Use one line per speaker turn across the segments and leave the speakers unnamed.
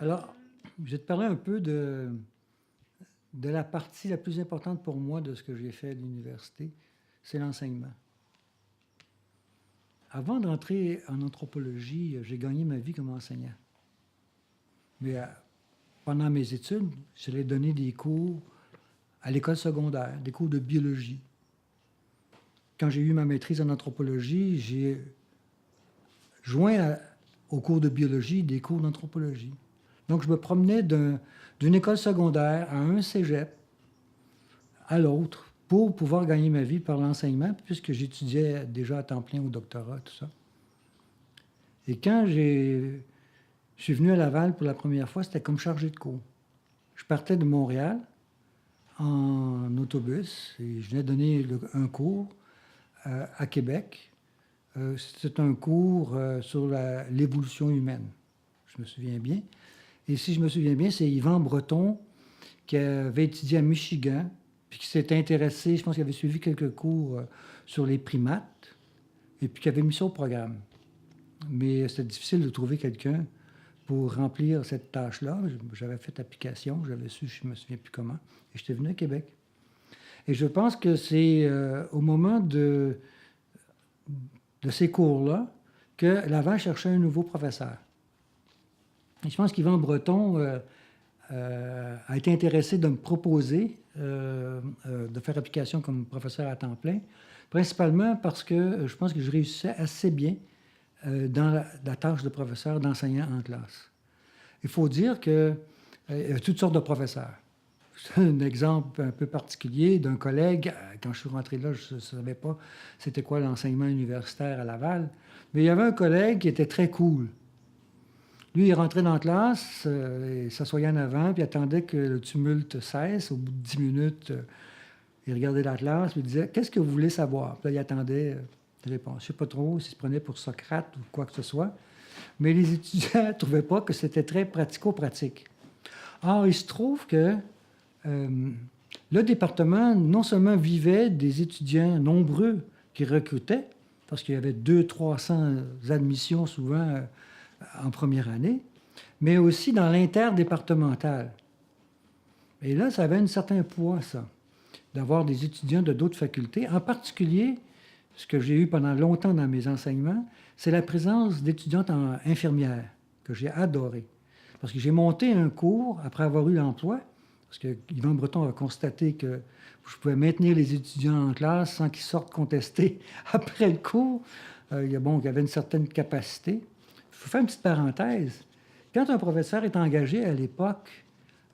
Alors, je vais te parler un peu de la partie la plus importante pour moi de ce que j'ai fait à l'université, c'est l'enseignement. Avant de rentrer en anthropologie, j'ai gagné ma vie comme enseignant. Mais pendant mes études, j'allais donner des cours à l'école secondaire, des cours de biologie. Quand j'ai eu ma maîtrise en anthropologie, j'ai joint aux cours de biologie des cours d'anthropologie. Donc, je me promenais d'une école secondaire à un cégep à l'autre pour pouvoir gagner ma vie par l'enseignement, puisque j'étudiais déjà à temps plein au doctorat, tout ça. Et quand je suis venu à Laval pour la première fois, c'était comme chargé de cours. Je partais de Montréal en autobus et je venais donner un cours à Québec. C'était un cours sur l'évolution humaine, je me souviens bien. Et si je me souviens bien, c'est Yvan Breton qui avait étudié à Michigan, puis qui s'était intéressé, je pense qu'il avait suivi quelques cours sur les primates, et puis qui avait mis ça au programme. Mais c'était difficile de trouver quelqu'un pour remplir cette tâche-là. J'avais fait application, j'avais su, je ne me souviens plus comment, et j'étais venu à Québec. Et je pense que c'est au moment de ces cours-là que Laval cherchait un nouveau professeur. Et je pense qu'Yvan Breton a été intéressé de me proposer de faire application comme professeur à temps plein, principalement parce que je pense que je réussissais assez bien dans la tâche de professeur, d'enseignant en classe. Il faut dire qu'il y a toutes sortes de professeurs. C'est un exemple un peu particulier d'un collègue. Quand je suis rentré là, je ne savais pas c'était quoi l'enseignement universitaire à Laval, mais il y avait un collègue qui était très cool. Lui, il rentrait dans la classe, il s'assoyait en avant, puis il attendait que le tumulte cesse. Au bout de 10 minutes, il regardait la classe, puis il disait « Qu'est-ce que vous voulez savoir? » Puis là, il attendait des réponses. Je ne sais pas trop s'il se prenait pour Socrate ou quoi que ce soit, mais les étudiants ne trouvaient pas que c'était très pratico-pratique. Or, il se trouve que le département, non seulement vivait des étudiants nombreux qui recrutaient, parce qu'il y avait 200-300 admissions souvent en première année, mais aussi dans l'interdépartemental. Et là, ça avait un certain poids, ça, d'avoir des étudiants de d'autres facultés. En particulier, ce que j'ai eu pendant longtemps dans mes enseignements, c'est la présence d'étudiantes infirmières, que j'ai adoré. Parce que j'ai monté un cours après avoir eu l'emploi, parce que Yvan Breton a constaté que je pouvais maintenir les étudiants en classe sans qu'ils sortent contester après le cours. Il y avait une certaine capacité. Je vous fais une petite parenthèse. Quand un professeur est engagé à l'époque,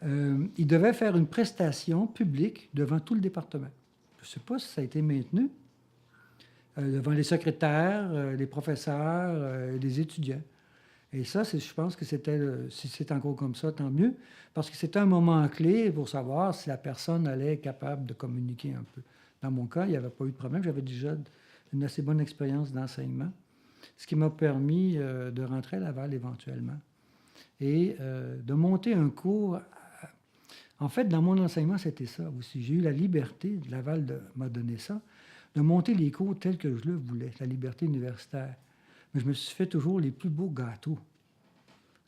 il devait faire une prestation publique devant tout le département. Je ne sais pas si ça a été maintenu, devant les secrétaires, les professeurs, les étudiants. Et ça, je pense que si c'est encore comme ça, tant mieux, parce que c'était un moment clé pour savoir si la personne allait être capable de communiquer un peu. Dans mon cas, il n'y avait pas eu de problème. J'avais déjà une assez bonne expérience d'enseignement, ce qui m'a permis de rentrer à Laval éventuellement et de monter un cours. En fait, dans mon enseignement, c'était ça aussi. J'ai eu la liberté, Laval m'a donné ça, de monter les cours tels que je le voulais, la liberté universitaire. Mais je me suis fait toujours les plus beaux gâteaux.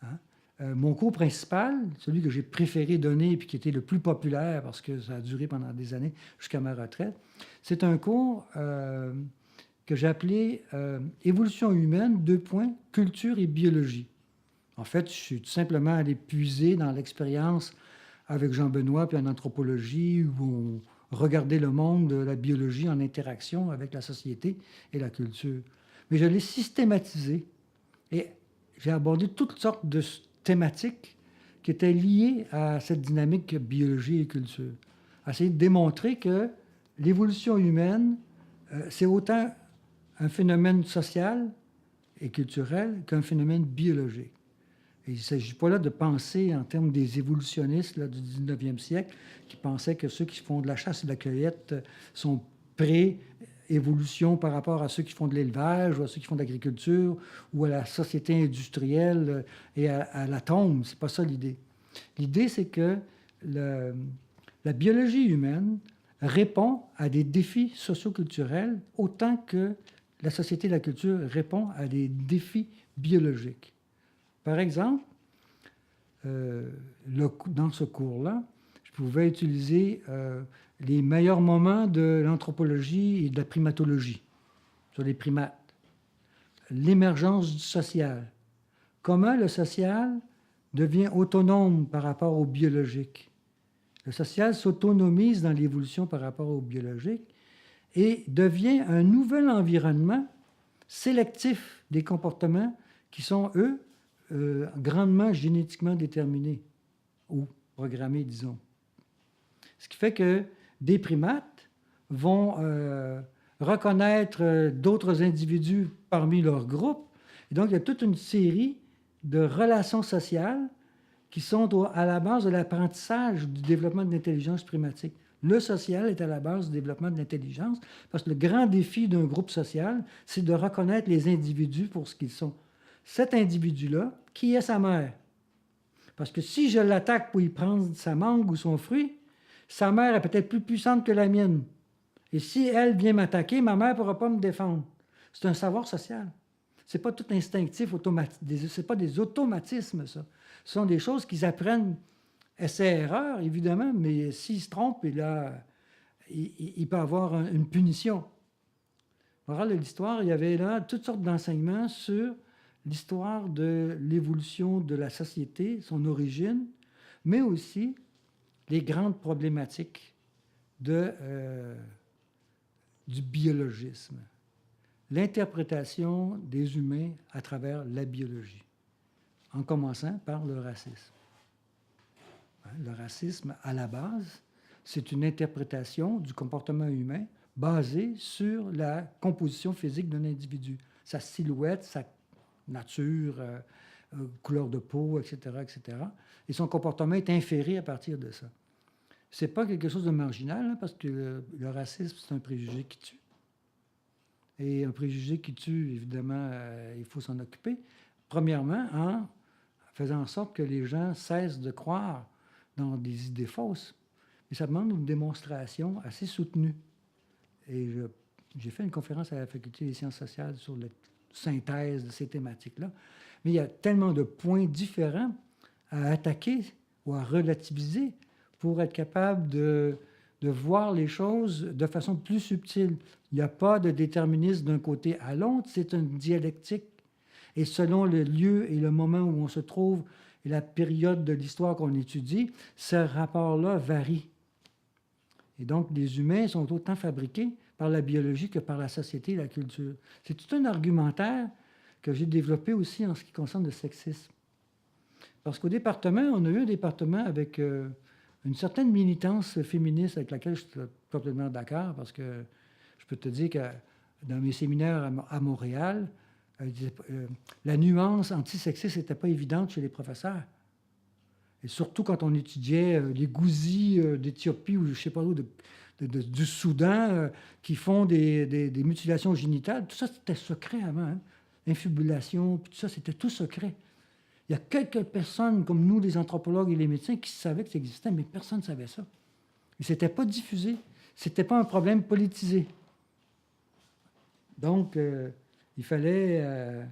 Hein? Mon cours principal, celui que j'ai préféré donner et qui était le plus populaire parce que ça a duré pendant des années jusqu'à ma retraite, c'est un cours que j'ai appelé Évolution humaine, culture et biologie. En fait, je suis tout simplement allé puiser dans l'expérience avec Jean-Benoît puis en anthropologie où on regardait le monde de la biologie en interaction avec la société et la culture. Mais je l'ai systématisé et j'ai abordé toutes sortes de thématiques qui étaient liées à cette dynamique biologie et culture. Essayer de démontrer que l'évolution humaine, c'est autant un phénomène social et culturel qu'un phénomène biologique. Et il ne s'agit pas là de penser en termes des évolutionnistes là, du 19e siècle qui pensaient que ceux qui font de la chasse et de la cueillette sont prêts évolution par rapport à ceux qui font de l'élevage ou à ceux qui font de l'agriculture ou à la société industrielle et à l'atome. Ce n'est pas ça l'idée. L'idée, c'est que la biologie humaine répond à des défis socioculturels autant que la société et la culture répond à des défis biologiques. Par exemple, dans ce cours-là, je pouvais utiliser les meilleurs moments de l'anthropologie et de la primatologie sur les primates. L'émergence du social. Comment le social devient autonome par rapport au biologique. Le social s'autonomise dans l'évolution par rapport au biologique et devient un nouvel environnement sélectif des comportements qui sont, eux, grandement génétiquement déterminés ou programmés, disons. Ce qui fait que des primates vont reconnaître d'autres individus parmi leur groupe. Et donc, il y a toute une série de relations sociales qui sont à la base de l'apprentissage du développement de l'intelligence primatique. Le social est à la base du développement de l'intelligence parce que le grand défi d'un groupe social, c'est de reconnaître les individus pour ce qu'ils sont. Cet individu-là, qui est sa mère? Parce que si je l'attaque pour y prendre sa mangue ou son fruit, sa mère est peut-être plus puissante que la mienne. Et si elle vient m'attaquer, ma mère ne pourra pas me défendre. C'est un savoir social. Ce n'est pas tout instinctif, ce n'est pas des automatismes, ça. Ce sont des choses qu'ils apprennent essai-erreur, évidemment, mais s'ils se trompent, il peut avoir une punition. Morale de l'histoire, il y avait là toutes sortes d'enseignements sur l'histoire de l'évolution de la société, son origine, mais aussi les grandes problématiques du biologisme. L'interprétation des humains à travers la biologie, en commençant par le racisme. Le racisme, à la base, c'est une interprétation du comportement humain basée sur la composition physique d'un individu, sa silhouette, sa nature, couleur de peau, etc., etc. Et son comportement est inféré à partir de ça. Ce n'est pas quelque chose de marginal, hein, parce que le racisme, c'est un préjugé qui tue. Et un préjugé qui tue, évidemment, il faut s'en occuper. Premièrement, en faisant en sorte que les gens cessent de croire dans des idées fausses. Mais ça demande une démonstration assez soutenue. Et j'ai fait une conférence à la Faculté des sciences sociales sur la synthèse de ces thématiques-là. Mais il y a tellement de points différents à attaquer ou à relativiser pour être capable de voir les choses de façon plus subtile. Il n'y a pas de déterminisme d'un côté à l'autre, c'est une dialectique. Et selon le lieu et le moment où on se trouve et la période de l'histoire qu'on étudie, ce rapport-là varie. Et donc, les humains sont autant fabriqués par la biologie que par la société et la culture. C'est tout un argumentaire que j'ai développé aussi en ce qui concerne le sexisme. Parce qu'au département, on a eu un département avec une certaine militance féministe avec laquelle je suis complètement d'accord, parce que je peux te dire que dans mes séminaires à Montréal, la nuance antisexiste n'était pas évidente chez les professeurs. Et surtout quand on étudiait les gouzis d'Éthiopie ou je ne sais pas où, du Soudan, qui font des mutilations génitales. Tout ça, c'était secret avant. Hein? Infibulation, tout ça, c'était tout secret. Il y a quelques personnes comme nous, les anthropologues et les médecins, qui savaient que ça existait, mais personne ne savait ça. Et ce n'était pas diffusé. Ce n'était pas un problème politisé. Donc, il fallait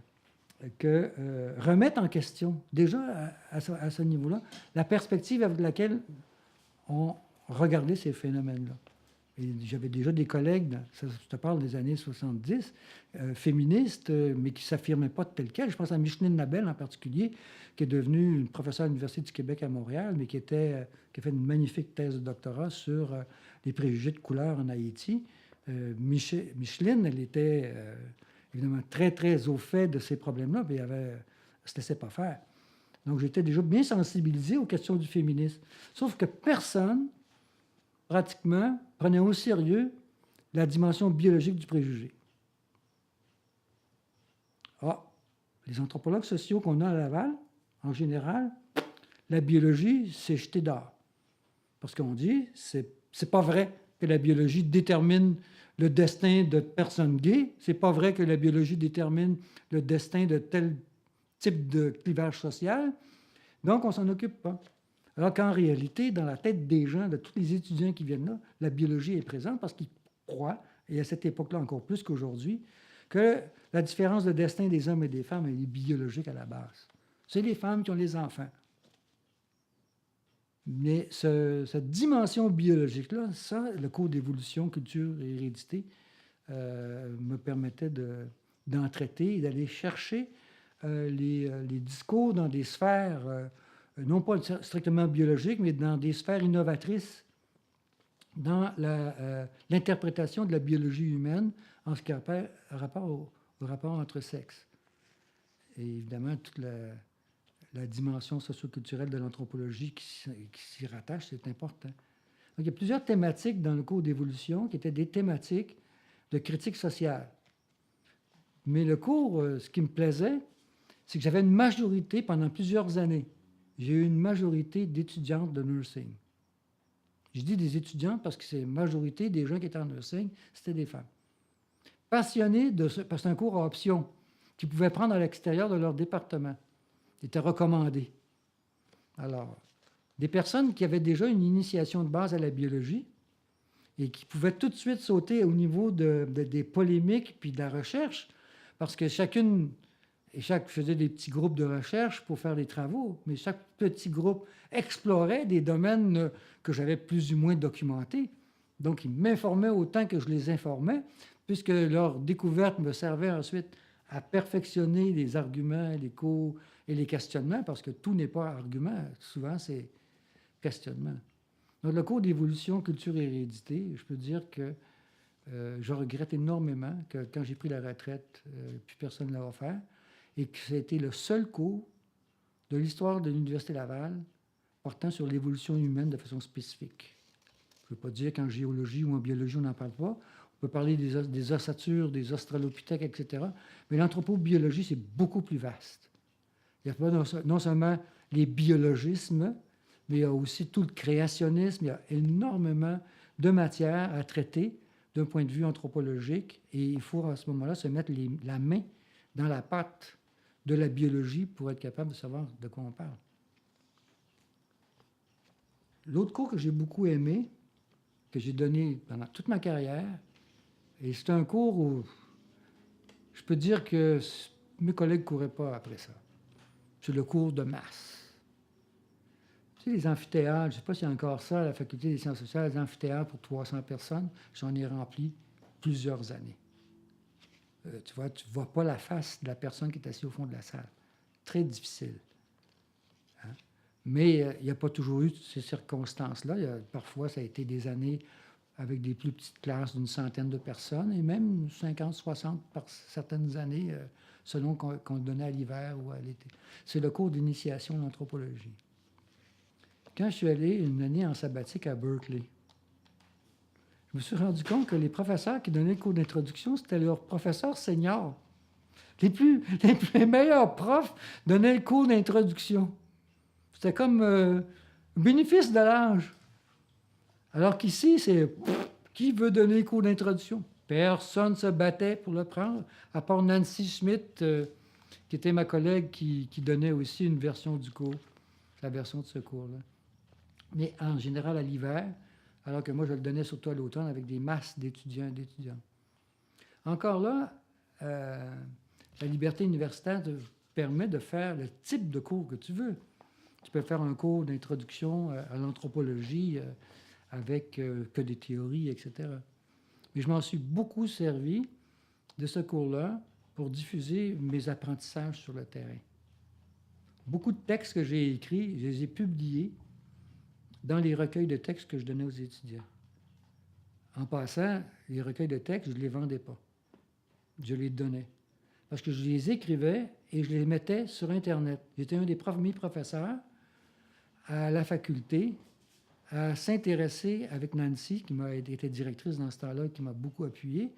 remettre en question, déjà à ce niveau-là, la perspective avec laquelle on regardait ces phénomènes-là. Et j'avais déjà des collègues, je te parle des années 70, féministes, mais qui ne s'affirmaient pas tel quel. Je pense à Micheline Labelle en particulier, qui est devenue une professeure à l'Université du Québec à Montréal, mais qui a fait une magnifique thèse de doctorat sur les préjugés de couleur en Haïti. Micheline, elle était évidemment très, très au fait de ces problèmes-là, mais elle ne se laissait pas faire. Donc, j'étais déjà bien sensibilisé aux questions du féminisme. Sauf que personne, pratiquement, prenait au sérieux la dimension biologique du préjugé. Ah, les anthropologues sociaux qu'on a à Laval, en général, la biologie, c'est jeté dehors. Parce qu'on dit, c'est pas vrai que la biologie détermine le destin de personnes gays. C'est pas vrai que la biologie détermine le destin de tel type de clivage social. Donc, on s'en occupe pas. Alors qu'en réalité, dans la tête des gens, de tous les étudiants qui viennent là, la biologie est présente parce qu'ils croient, et à cette époque-là encore plus qu'aujourd'hui, que la différence de destin des hommes et des femmes est biologique à la base. C'est les femmes qui ont les enfants. Mais cette dimension biologique-là, ça, le cours d'évolution, culture et hérédité, me permettait d'en traiter et d'aller chercher les discours dans des sphères, non pas strictement biologiques, mais dans des sphères innovatrices dans l'interprétation de la biologie humaine en ce qui a rapport au rapport entre sexes. Et évidemment, toute la dimension socioculturelle de l'anthropologie qui s'y rattache, c'est important. Donc, il y a plusieurs thématiques dans le cours d'évolution qui étaient des thématiques de critique sociale. Mais le cours, ce qui me plaisait, c'est que j'avais une majorité pendant plusieurs années. J'ai eu une majorité d'étudiantes de nursing. Je dis des étudiantes parce que c'est une majorité des gens qui étaient en nursing, c'était des femmes. Passionnées parce que c'est un cours à option qu'ils pouvaient prendre à l'extérieur de leur département. Il était recommandé. Alors, des personnes qui avaient déjà une initiation de base à la biologie et qui pouvaient tout de suite sauter au niveau des polémiques puis de la recherche, parce que je faisais des petits groupes de recherche pour faire des travaux, mais chaque petit groupe explorait des domaines que j'avais plus ou moins documentés. Donc, ils m'informaient autant que je les informais, puisque leur découverte me servait ensuite à perfectionner les arguments, les cours et les questionnements, parce que tout n'est pas argument, souvent c'est questionnement. Donc, le cours d'évolution, culture et hérédité, je peux dire que je regrette énormément que quand j'ai pris la retraite, plus personne ne l'a offert, et que ça a été le seul cours de l'histoire de l'Université Laval portant sur l'évolution humaine de façon spécifique. Je ne veux pas dire qu'en géologie ou en biologie, on n'en parle pas. On peut parler des ossatures, des australopithèques, etc. Mais l'anthropobiologie, c'est beaucoup plus vaste. Il n'y a pas non seulement les biologismes, mais il y a aussi tout le créationnisme. Il y a énormément de matière à traiter d'un point de vue anthropologique. Et il faut à ce moment-là se mettre la main dans la pâte de la biologie pour être capable de savoir de quoi on parle. L'autre cours que j'ai beaucoup aimé, que j'ai donné pendant toute ma carrière, et c'est un cours où je peux dire que mes collègues ne couraient pas après ça. C'est le cours de masse. Tu sais, les amphithéâtres, je ne sais pas s'il y a encore ça à la Faculté des sciences sociales, les amphithéâtres pour 300 personnes, j'en ai rempli plusieurs années. Tu ne vois pas la face de la personne qui est assise au fond de la salle. Très difficile. Hein? Mais il n'y a pas toujours eu ces circonstances-là. Parfois, ça a été des années avec des plus petites classes d'une centaine de personnes, et même 50, 60 par certaines années, selon qu'on le donnait à l'hiver ou à l'été. C'est le cours d'initiation de l'anthropologie. Quand je suis allé une année en sabbatique à Berkeley, je me suis rendu compte que les professeurs qui donnaient le cours d'introduction, c'était leurs professeurs seniors. Les meilleurs profs donnaient le cours d'introduction. C'était comme bénéfice de l'âge. Alors qu'ici, c'est qui veut donner le cours d'introduction? Personne ne se battait pour le prendre, à part Nancy Schmidt, qui était ma collègue, qui donnait aussi une version du cours, la version de ce cours-là. Mais en général à l'hiver, alors que moi, je le donnais surtout à l'automne avec des masses d'étudiants et d'étudiantes. Encore là, la liberté universitaire te permet de faire le type de cours que tu veux. Tu peux faire un cours d'introduction à l'anthropologie avec que des théories, etc. Mais je m'en suis beaucoup servi de ce cours-là pour diffuser mes apprentissages sur le terrain. Beaucoup de textes que j'ai écrits, je les ai publiés dans les recueils de textes que je donnais aux étudiants. En passant, les recueils de textes, je ne les vendais pas. Je les donnais. Parce que je les écrivais et je les mettais sur Internet. J'étais un des premiers professeurs à la faculté à s'intéresser avec Nancy, qui m'a été directrice dans ce temps-là, qui m'a beaucoup appuyé,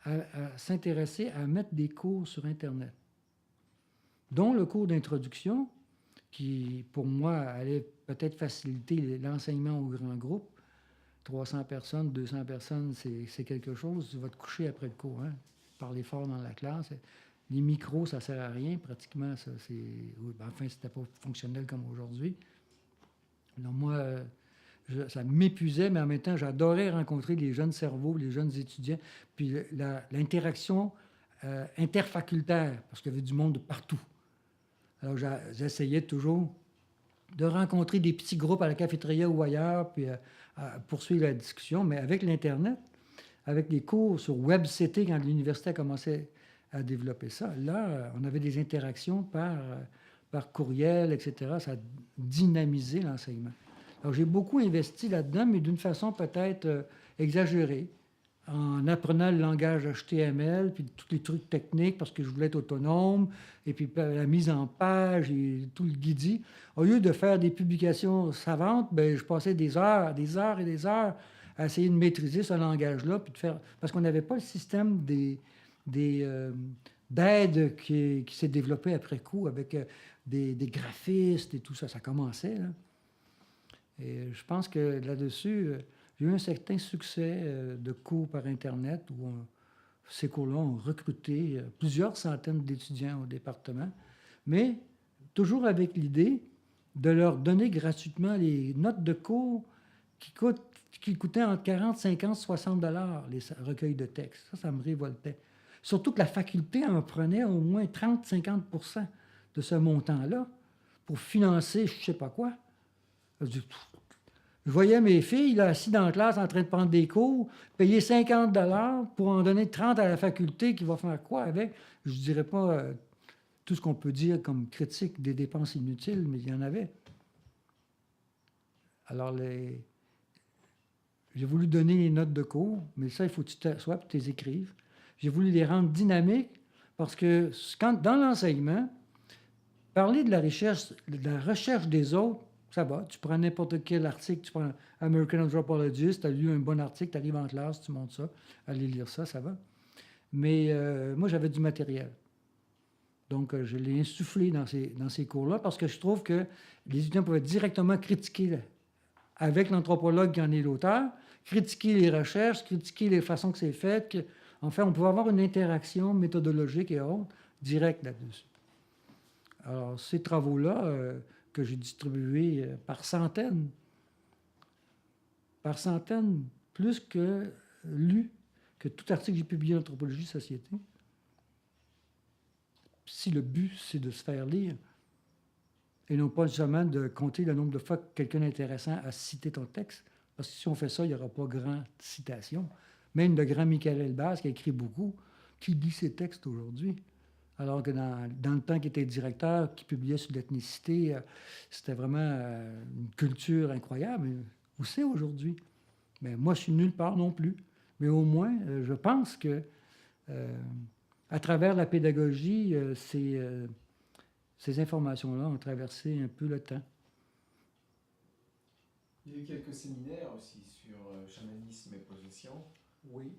à s'intéresser à mettre des cours sur Internet, dont le cours d'introduction, qui, pour moi, allait peut-être faciliter l'enseignement au grand groupe, 300 personnes, 200 personnes, c'est quelque chose. Tu vas te coucher après le cours, hein? Parler fort dans la classe. Les micros, ça ne sert à rien, pratiquement. Ça, enfin, c'était pas fonctionnel comme aujourd'hui. Donc, moi, ça m'épuisait, mais en même temps, j'adorais rencontrer les jeunes cerveaux, les jeunes étudiants, puis l'interaction interfacultaire, parce qu'il y avait du monde de partout. Alors, j'essayais toujours de rencontrer des petits groupes à la cafétéria ou ailleurs, puis à poursuivre la discussion. Mais avec l'Internet, avec les cours sur WebCT, quand l'université a commencé à développer ça, là, on avait des interactions par courriel, etc. Ça a dynamisé l'enseignement. Alors, j'ai beaucoup investi là-dedans, mais d'une façon peut-être exagérée, en apprenant le langage HTML, puis tous les trucs techniques, parce que je voulais être autonome, et puis la mise en page et tout le guidi. Au lieu de faire des publications savantes, bien, je passais des heures et des heures à essayer de maîtriser ce langage-là, puis de faire... Parce qu'on n'avait pas le système d'aide qui s'est développé après coup, avec des graphistes et tout ça. Ça commençait, là. Et je pense que là-dessus, j'ai eu un certain succès de cours par Internet où ces cours-là ont recruté plusieurs centaines d'étudiants au département, mais toujours avec l'idée de leur donner gratuitement les notes de cours qui coûtaient entre 40, 50, 60 dollars les recueils de textes. Ça me révoltait. Surtout que la faculté en prenait au moins 30-50 de ce montant-là pour financer je ne sais pas quoi. Je voyais mes filles là, assis dans la classe en train de prendre des cours, payer 50 dollars pour en donner 30 à la faculté qui va faire quoi avec? Je ne dirais pas tout ce qu'on peut dire comme critique des dépenses inutiles, mais il y en avait. Alors, j'ai voulu donner les notes de cours, mais ça, il faut que tu t'assoies et que tu les écrives. J'ai voulu les rendre dynamiques parce que dans l'enseignement, parler de la recherche des autres, ça va. Tu prends n'importe quel article, tu prends American Anthropologist, tu as lu un bon article, tu arrives en classe, tu montes ça, allez lire ça, ça va. Mais moi, j'avais du matériel. Donc, je l'ai insufflé dans ces cours-là parce que je trouve que les étudiants pouvaient directement critiquer, avec l'anthropologue qui en est l'auteur, critiquer les recherches, critiquer les façons que c'est fait. Enfin, on pouvait avoir une interaction méthodologique et autres directe là-dessus. Alors, ces travaux-là... que j'ai distribué par centaines, plus que lus, que tout article que j'ai publié en Anthropologie Société. Si le but, c'est de se faire lire, et non pas seulement de compter le nombre de fois que quelqu'un d'intéressant a cité ton texte, parce que si on fait ça, il n'y aura pas grand citation. Même le grand Michael Elbaz, qui a écrit beaucoup, qui lit ses textes aujourd'hui? Alors que dans le temps qu'il était directeur, qui publiait sur l'ethnicité, c'était vraiment une culture incroyable. Où c'est aujourd'hui? Mais moi, je suis nulle part non plus. Mais au moins, je pense que à travers la pédagogie, ces informations-là ont traversé un peu le temps.
Il y a eu quelques séminaires aussi sur chamanisme et possession.
Oui.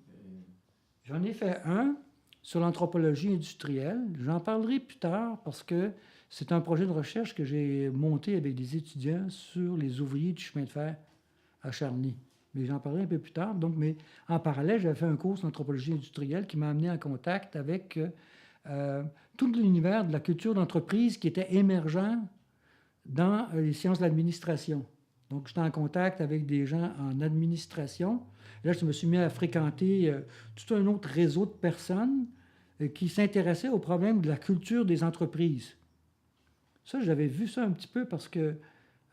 J'en ai fait un sur l'anthropologie industrielle. J'en parlerai plus tard parce que c'est un projet de recherche que j'ai monté avec des étudiants sur les ouvriers du chemin de fer à Charny. Mais j'en parlerai un peu plus tard. Donc, mais en parallèle, j'avais fait un cours d'anthropologie industrielle qui m'a amené en contact avec tout l'univers de la culture d'entreprise qui était émergent dans les sciences de l'administration. Donc, j'étais en contact avec des gens en administration. Là, je me suis mis à fréquenter tout un autre réseau de personnes qui s'intéressaient aux problèmes de la culture des entreprises. Ça, j'avais vu ça un petit peu parce que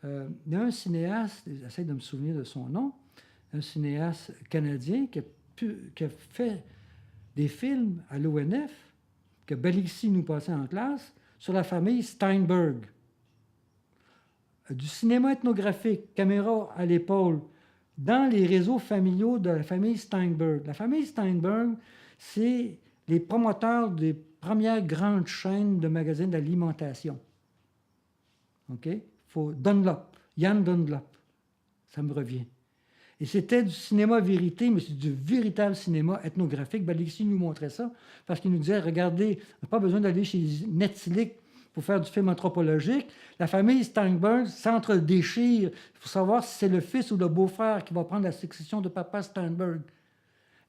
il y a un cinéaste, j'essaie de me souvenir de son nom, un cinéaste canadien qui a fait des films à l'ONF, que Balixi nous passait en classe, sur la famille Steinberg. Du cinéma ethnographique, caméra à l'épaule, dans les réseaux familiaux de la famille Steinberg. La famille Steinberg, c'est les promoteurs des premières grandes chaînes de magasins d'alimentation. OK? Yann Dunlop. Ça me revient. Et c'était du cinéma vérité, mais c'est du véritable cinéma ethnographique. Balixi nous montrait ça parce qu'il nous disait, regardez, on n'a pas besoin d'aller chez Netflix pour faire du film anthropologique. La famille Steinberg s'entre-déchire pour savoir si c'est le fils ou le beau-frère qui va prendre la succession de papa Steinberg.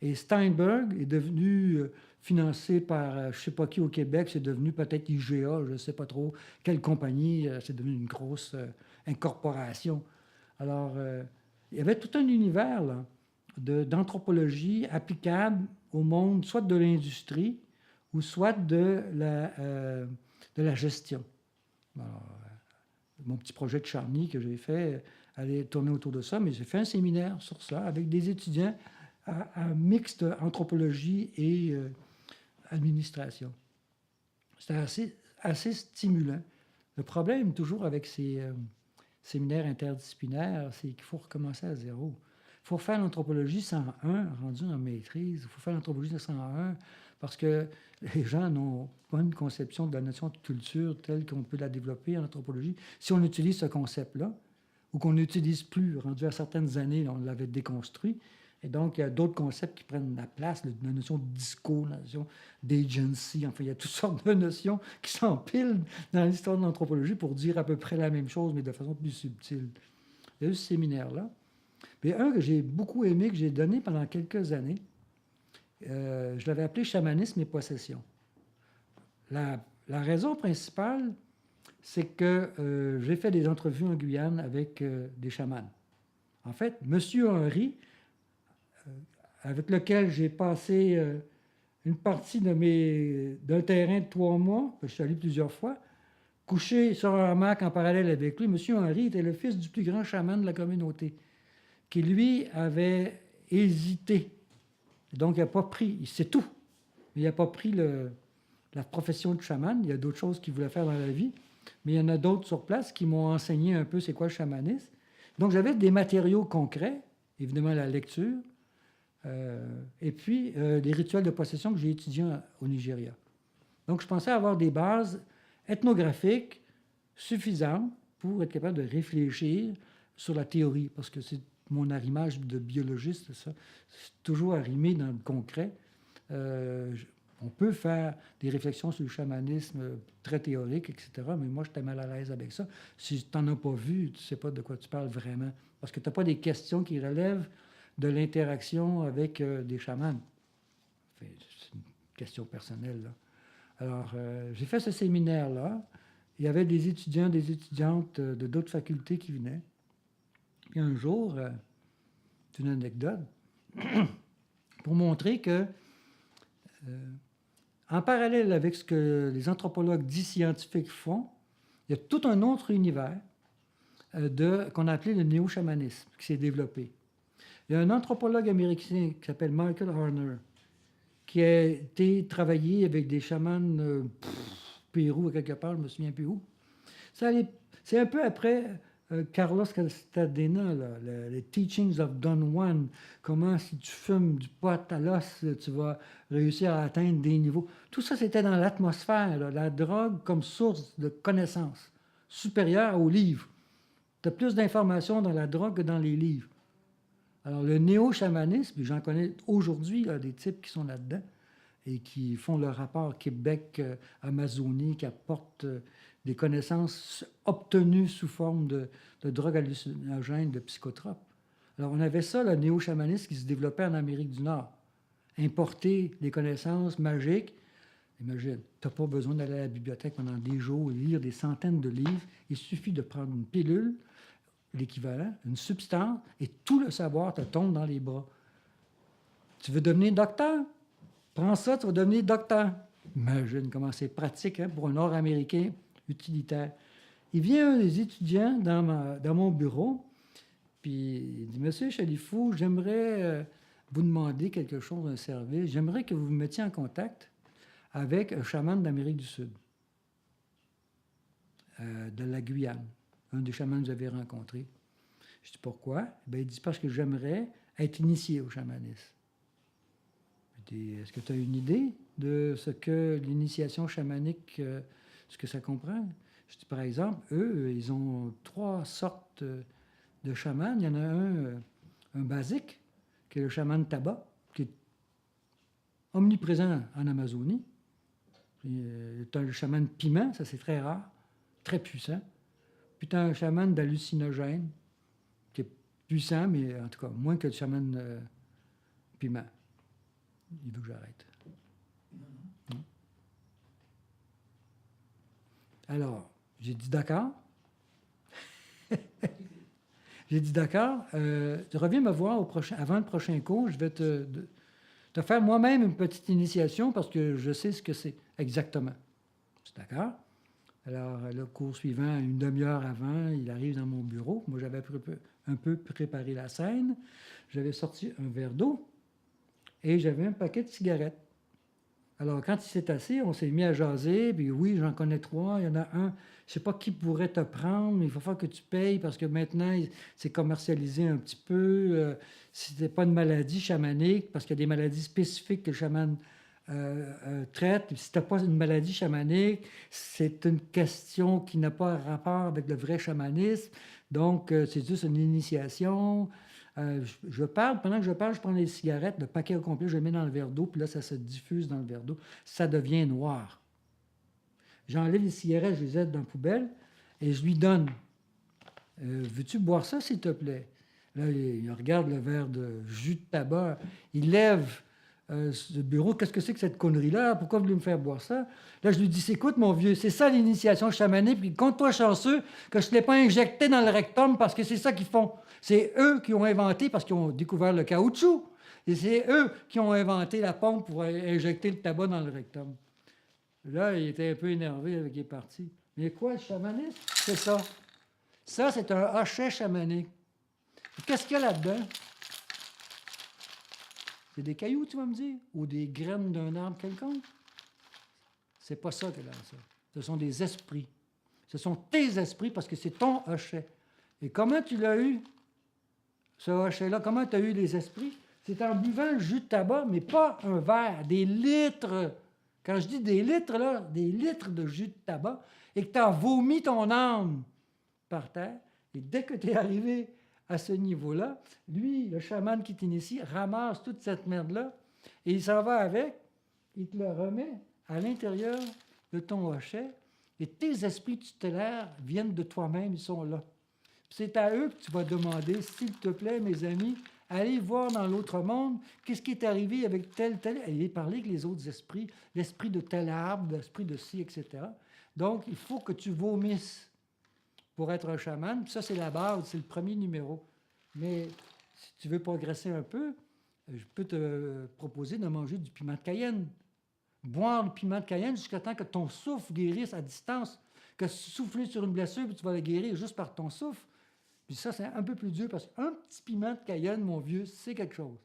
Et Steinberg est devenu financé par je ne sais pas qui au Québec, c'est devenu peut-être IGA, je ne sais pas trop quelle compagnie, c'est devenu une grosse incorporation. Alors, il y avait tout un univers là, d'anthropologie applicable au monde, soit de l'industrie ou soit de la gestion. Alors, mon petit projet de Charny que j'ai fait allait tourner autour de ça, mais j'ai fait un séminaire sur ça avec des étudiants à mixte anthropologie et administration. C'était assez stimulant. Le problème, toujours avec ces séminaires interdisciplinaires, c'est qu'il faut recommencer à zéro. Il faut faire l'anthropologie 101, rendu en maîtrise. Il faut faire l'anthropologie 101 parce que les gens n'ont pas une conception de la notion de culture telle qu'on peut la développer en anthropologie. Si on utilise ce concept-là, ou qu'on n'utilise plus, rendu à certaines années, on l'avait déconstruit, et donc, il y a d'autres concepts qui prennent la place, la notion de disco, la notion d'agency. Enfin, il y a toutes sortes de notions qui s'empilent dans l'histoire de l'anthropologie pour dire à peu près la même chose, mais de façon plus subtile. Il y a eu ce séminaire-là. Mais un que j'ai beaucoup aimé, que j'ai donné pendant quelques années, je l'avais appelé « Chamanisme et possession ». La raison principale, c'est que j'ai fait des entrevues en Guyane avec des chamans. En fait, M. Henry, avec lequel j'ai passé une partie d'un terrain de 3 mois, je suis allé plusieurs fois, couché sur un hamac en parallèle avec lui. M. Henry était le fils du plus grand chaman de la communauté, qui, lui, avait hésité. Donc, il n'a pas pris, il sait tout, mais il n'a pas pris la profession de chaman. Il y a d'autres choses qu'il voulait faire dans la vie, mais il y en a d'autres sur place qui m'ont enseigné un peu c'est quoi le chamanisme. Donc, j'avais des matériaux concrets, évidemment la lecture, et puis des rituels de possession que j'ai étudiés au Nigeria. Donc, je pensais avoir des bases ethnographiques suffisantes pour être capable de réfléchir sur la théorie, parce que c'est mon arrimage de biologiste, ça. C'est toujours arrimé dans le concret. On peut faire des réflexions sur le chamanisme très théorique, etc., mais moi, j'étais mal à l'aise avec ça. Si tu n'en as pas vu, tu ne sais pas de quoi tu parles vraiment, parce que tu n'as pas des questions qui relèvent de l'interaction avec des chamans. Enfin, c'est une question personnelle, là. Alors, j'ai fait ce séminaire-là. Il y avait des étudiants, des étudiantes de d'autres facultés qui venaient. Puis un jour, c'est une anecdote, pour montrer que, en parallèle avec ce que les anthropologues dits scientifiques font, il y a tout un autre univers qu'on a appelé le néo-chamanisme qui s'est développé. Il y a un anthropologue américain qui s'appelle Michael Harner, qui a été travaillé avec des chamans Pérou, quelque part, je ne me souviens plus où. C'est un peu après Carlos Castadena, les Teachings of Don Juan, comment si tu fumes du pot à l'os, tu vas réussir à atteindre des niveaux. Tout ça, c'était dans l'atmosphère, la drogue comme source de connaissances supérieure aux livres. Tu as plus d'informations dans la drogue que dans les livres. Alors, le néo-chamanisme, j'en connais aujourd'hui des types qui sont là-dedans et qui font le rapport Québec-Amazonie, qui apportent des connaissances obtenues sous forme de drogues hallucinogènes, de psychotropes. Alors, on avait ça, le néo-chamanisme qui se développait en Amérique du Nord. Importer des connaissances magiques. Imagine, tu n'as pas besoin d'aller à la bibliothèque pendant des jours et lire des centaines de livres. Il suffit de prendre une pilule, l'équivalent, une substance, et tout le savoir te tombe dans les bras. Tu veux devenir docteur? Prends ça, tu vas devenir docteur. Imagine comment c'est pratique pour un Nord-Américain utilitaire. Il vient un des étudiants dans mon bureau, puis il dit « Monsieur Chalifou, j'aimerais vous demander quelque chose, un service. J'aimerais que vous me mettiez en contact avec un chaman d'Amérique du Sud, de la Guyane. Un des chamans que vous avez rencontré. » Je dis « Pourquoi? » Il dit « Parce que j'aimerais être initié au chamanisme. » Je dis « Est-ce que tu as une idée de ce que l'initiation chamanique, ce que ça comprend? » Je dis « Par exemple, eux, ils ont 3 sortes de chamans. Il y en a un basique, qui est le chaman tabac, qui est omniprésent en Amazonie. Tu as le chaman piment, ça c'est très rare, très puissant. Puis tu as un chaman d'hallucinogène, qui est puissant, mais en tout cas moins que le chaman piment. Il veut que j'arrête. Non. Alors, j'ai dit d'accord. J'ai dit d'accord. Reviens me voir avant le prochain cours. Je vais te faire moi-même une petite initiation parce que je sais ce que c'est exactement. C'est d'accord? Alors, le cours suivant, une demi-heure avant, il arrive dans mon bureau. Moi, j'avais un peu préparé la scène. J'avais sorti un verre d'eau et j'avais un paquet de cigarettes. Alors, quand il s'est assis, on s'est mis à jaser. Puis oui, j'en connais 3. Il y en a un, je ne sais pas qui pourrait te prendre, mais il va falloir que tu payes parce que maintenant, c'est commercialisé un petit peu. C'était pas une maladie chamanique, parce qu'il y a des maladies spécifiques que le chaman traite. Si tu n'as pas une maladie chamanique, c'est une question qui n'a pas rapport avec le vrai chamanisme. Donc, c'est juste une initiation. Je parle, pendant que je parle, je prends les cigarettes, le paquet au complet, je le mets dans le verre d'eau, puis là, ça se diffuse dans le verre d'eau. Ça devient noir. J'enlève les cigarettes, je les aide dans la poubelle, et je lui donne. Veux-tu boire ça, s'il te plaît? Là, il regarde le verre de jus de tabac. Il lève le bureau. Qu'est-ce que c'est que cette connerie-là? Pourquoi vous voulez me faire boire ça? Là, je lui dis, écoute, mon vieux, c'est ça l'initiation chamanique, puis compte-toi chanceux que je ne l'ai pas injecté dans le rectum parce que c'est ça qu'ils font. C'est eux qui ont inventé, parce qu'ils ont découvert le caoutchouc, et c'est eux qui ont inventé la pompe pour injecter le tabac dans le rectum. Là, il était un peu énervé, il est parti. Mais quoi, le chamanisme? C'est ça. Ça, c'est un hochet chamanique. Qu'est-ce qu'il y a là-dedans? C'est des cailloux, tu vas me dire? Ou des graines d'un arbre quelconque? C'est pas ça que là, ça. Ce sont des esprits. Ce sont tes esprits parce que c'est ton hochet. Et comment tu l'as eu, ce hochet-là? Comment tu as eu les esprits? C'est en buvant le jus de tabac, mais pas un verre, des litres. Quand je dis des litres, là, des litres de jus de tabac, et que tu as vomi ton âme par terre. Et dès que tu es arrivé à ce niveau-là, lui, le chaman qui t'initie, ramasse toute cette merde-là et il s'en va avec, il te le remet à l'intérieur de ton hochet et tes esprits tutélaires viennent de toi-même, ils sont là. C'est à eux que tu vas demander, s'il te plaît, mes amis, allez voir dans l'autre monde qu'est-ce qui est arrivé avec tel, allez parler avec les autres esprits, l'esprit de tel arbre, l'esprit de ci, etc. Donc, il faut que tu vomisses pour être un chaman. Puis ça, c'est la base, c'est le premier numéro. Mais si tu veux progresser un peu, je peux te proposer de manger du piment de Cayenne. Boire le piment de Cayenne jusqu'à temps que ton souffle guérisse à distance. Que souffler sur une blessure, puis tu vas la guérir juste par ton souffle. Puis ça, c'est un peu plus dur parce qu'un petit piment de Cayenne, mon vieux, c'est quelque chose.